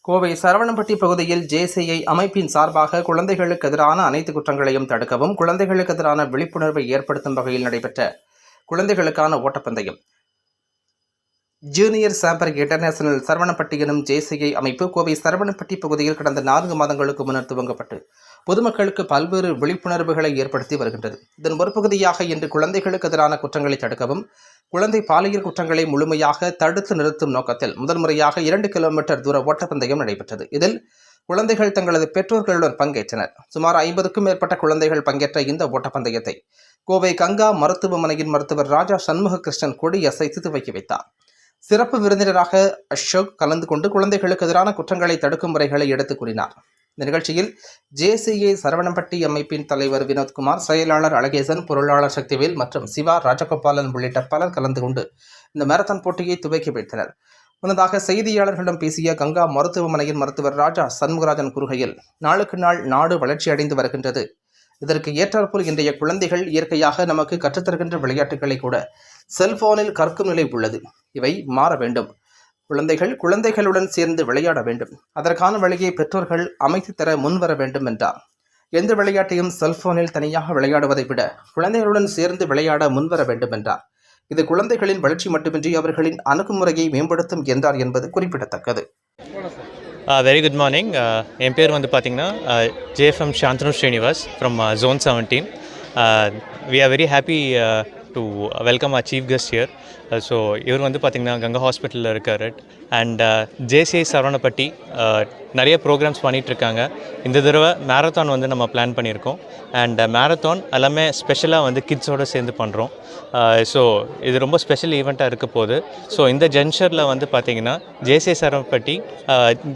கோவை சரவணம்பட்டி பகுதியில் ஜேசிஐ அமைப்பின் சார்பாக குழந்தைகளுக்கு எதிரான அனைத்து குற்றங்களையும் தடுக்கவும், குழந்தைகளுக்கு எதிரான விழிப்புணர்வை ஏற்படுத்தும் வகையில் நடைபெற்ற குழந்தைகளுக்கான ஓட்டப்பந்தயம். ஜூனியர் சாம்பர் இன்டர்நேஷனல் சரவணம்பட்டி எனும் ஜேசிஐ அமைப்பு கோவை சரவணம்பட்டி பகுதியில் கடந்த 4 மாதங்களுக்கு முன்னர் துவங்கப்பட்டு பொதுமக்களுக்கு பல்வேறு விழிப்புணர்வுகளை ஏற்படுத்தி வருகின்றது. இதன் ஒரு பகுதியாக இன்று குழந்தைகளுக்கு எதிரான குற்றங்களை தடுக்கவும், குழந்தை பாலியல் குற்றங்களை முழுமையாக தடுத்து நிறுத்தும் நோக்கத்தில் முதன்முறையாக 2 கிலோமீட்டர் தூர ஓட்டப்பந்தயம் நடைபெற்றது. இதில் குழந்தைகள் தங்களது பெற்றோர்களுடன் பங்கேற்றனர். சுமார் 50க்கும் மேற்பட்ட குழந்தைகள் பங்கேற்ற இந்த ஓட்டப்பந்தயத்தை கோவை கங்கா மருத்துவமனையின் மருத்துவர் ராஜா சண்முககிருஷ்ணன் கொடியசைத்து துவக்கி வைத்தார். சிறப்பு விருந்தினராக அசோக் கலந்து கொண்டு குழந்தைகளுக்கு எதிரான குற்றங்களை தடுக்கும் முறைகளை எடுத்துக் கூறினார். இந்த நிகழ்ச்சியில் ஜேசிஐ சரவணம்பட்டி அமைப்பின் தலைவர் வினோத்குமார், செயலாளர் அழகேசன், பொருளாளர் சக்திவேல் மற்றும் சிவா ராஜகோபாலன் உள்ளிட்ட பலர் கலந்து கொண்டு இந்த மாரத்தான் போட்டியை துவக்கி வைத்தனர். முன்னதாக செய்தியாளர்களிடம் பேசிய கங்கா மருத்துவமனையின் மருத்துவர் ராஜா சண்முகராஜன் கூறுகையில், நாளுக்கு நாள் நாடு வளர்ச்சியடைந்து வருகின்றது. இதற்கு ஏற்றாற்போல் இன்றைய குழந்தைகள் இயற்கையாக நமக்கு கற்றுத்தருகின்ற விளையாட்டுகளை கூட செல்போனில் கற்கும் நிலை உள்ளது. இவை மாற வேண்டும். குழந்தைகளுடன் சேர்ந்து விளையாட வேண்டும். அதற்கான வழியை பெற்றோர்கள் அமைத்து தர முன்வர வேண்டும் என்றார். எந்த விளையாட்டையும் செல்போனில் தனியாக விளையாடுவதை விட குழந்தைகளுடன் சேர்ந்து விளையாட முன்வர வேண்டும் என்றார். இது குழந்தைகளின் வளர்ச்சி மட்டுமின்றி அவர்களின் அணுகுமுறையை மேம்படுத்தும் என்றார் என்பது குறிப்பிடத்தக்கது. Very good morning. என் பேர் வந்து பார்த்தீங்கன்னா JFM Shantanu Srinivas from Zone 17. We are very happy to welcome our chief guest here. So இவர் வந்து பார்த்திங்கன்னா கங்கா ஹாஸ்பிட்டலில் இருக்கார். அண்ட் ஜேசிஐ சரவணப்பட்டி நிறைய ப்ரோக்ராம்ஸ் பண்ணிகிட்ருக்காங்க. இந்த தடவை மேரத்தான் வந்து நம்ம பிளான் பண்ணியிருக்கோம். அண்ட் மேரத்தான் எல்லாமே ஸ்பெஷலாக வந்து கிட்ஸோடு சேர்ந்து பண்ணுறோம். ஸோ இது ரொம்ப ஸ்பெஷல் ஈவெண்ட்டாக இருக்க போகுது. ஸோ இந்த ஜங்ஷனில் வந்து பார்த்திங்கன்னா ஜேசிஐ சரவணப்பட்டி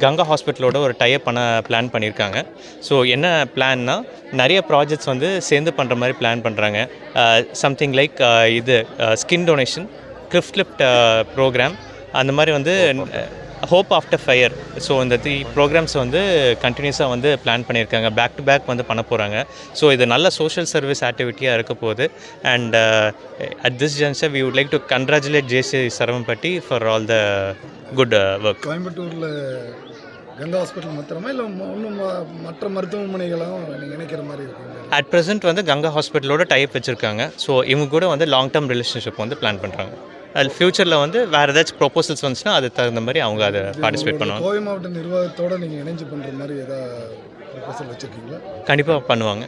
கங்கா ஹாஸ்பிட்டலோட ஒரு டைப் பண்ண பிளான் பண்ணியிருக்காங்க. ஸோ என்ன பிளான்னா, நிறைய ப்ராஜெக்ட்ஸ் வந்து சேர்ந்து பண்ணுற மாதிரி பிளான் பண்ணுறாங்க. சம்திங் லைக் இது ஸ்கின் டொனேஷன், கிளிஃப்ட் லிஃப்ட் ப்ரோக்ராம், அந்த மாதிரி வந்து ஹோப் ஆஃப்டர் ஃபயர். ஸோ இந்த 3 ப்ரோக்ராம்ஸ் வந்து கண்டினியூஸாக வந்து பிளான் பண்ணியிருக்காங்க. பேக் டு பேக் வந்து பண்ண போகிறாங்க. ஸோ இது நல்ல சோஷியல் சர்வீஸ் ஆக்டிவிட்டியாக இருக்க போகுது. And at this junction we would like to congratulate JCI Saravanampatti for all the good work. கோயம்புத்தூரில் கங்கா ஹாஸ்பிட்டல் மாத்திரமா இல்லை இன்னும் மற்ற மருத்துவமனைகளும் நீங்கள் நினைக்கிற மாதிரி இருக்குங்க? அட் ப்ரெசென்ட் வந்து கங்கா ஹாஸ்பிட்டலோட டைப் வச்சுருக்காங்க. ஸோ இவங்க கூட வந்து லாங் டேர்ம் ரிலேஷன்ஷிப் வந்து பிளான் பண்ணுறாங்க. அது ஃப்யூச்சரில் வந்து வேறு ஏதாச்சும் ப்ரொபோசல்ஸ் வந்துச்சுன்னா அதுக்கு தகுந்த மாதிரி அவங்க அதை பார்ட்டிசிபேட் பண்ணுவாங்க. கோவை மாவட்ட நிர்வாகத்தோடு நீங்கள் இணைஞ்சு பண்ணுற மாதிரி ஏதாவது ப்ரொபோசல் வச்சுருக்கீங்களா? கண்டிப்பாக பண்ணுவாங்க.